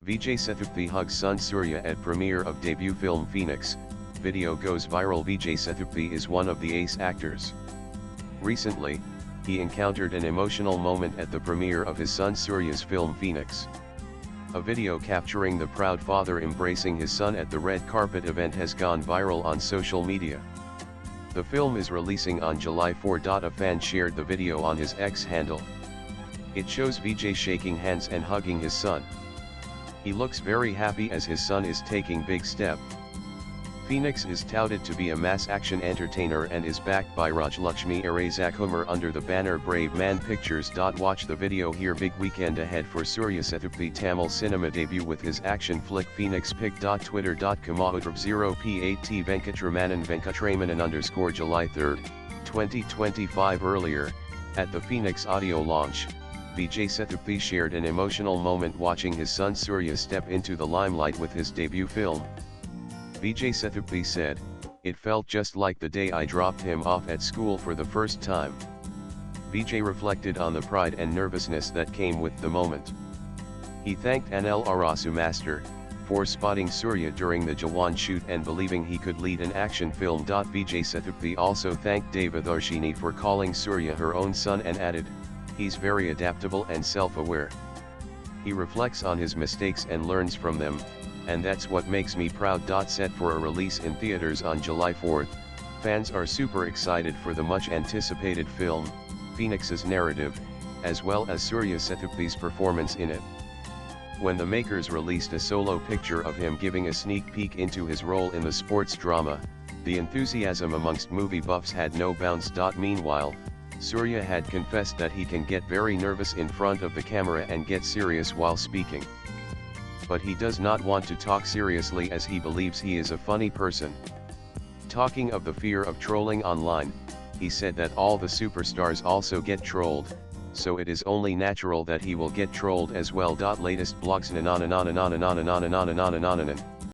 Vijay Sethupathi hugs son Surya at premiere of debut film Phoenix. Video goes viral. Vijay Sethupathi is one of the ace actors. Recently, he encountered an emotional moment at the premiere of his son Surya's film Phoenix. A video capturing the proud father embracing his son at the red carpet event has gone viral on social media. The film is releasing on July 4. A fan shared the video on his X handle. It shows Vijay shaking hands and hugging his son. He looks very happy as his son is taking big step. Phoenix is touted to be a mass action entertainer and is backed by Rajlakshmi Arazakumar under the banner Brave Man Pictures. Watch the video here. Big weekend ahead for Surya Sethupathi Tamil cinema debut with his action flick Phoenix. Pic.twitter.com /0p8t Venkatramanan Venkatramanan July 3, 2025. Earlier, at the Phoenix audio launch, Vijay Sethupathi shared an emotional moment watching his son Surya step into the limelight with his debut film. Vijay Sethupathi said, "It felt just like the day I dropped him off at school for the first time." Vijay reflected on the pride and nervousness that came with the moment. He thanked Anil Arasu Master for spotting Surya during the Jawan shoot and believing he could lead an action film. Vijay Sethupathi also thanked Devadarshini for calling Surya her own son and added, "He's very adaptable and self-aware. He reflects on his mistakes and learns from them, and that's what makes me proud." Set for a release in theaters on July 4, fans are super excited for the much anticipated film, Phoenix's narrative, as well as Surya Sethupathi's performance in it. When the makers released a solo picture of him giving a sneak peek into his role in the sports drama, the enthusiasm amongst movie buffs had no bounds. Meanwhile, Surya had confessed that he can get very nervous in front of the camera and get serious while speaking. But he does not want to talk seriously as he believes he is a funny person. Talking of the fear of trolling online, he said that all the superstars also get trolled, so it is only natural that he will get trolled as well. Latest blogs.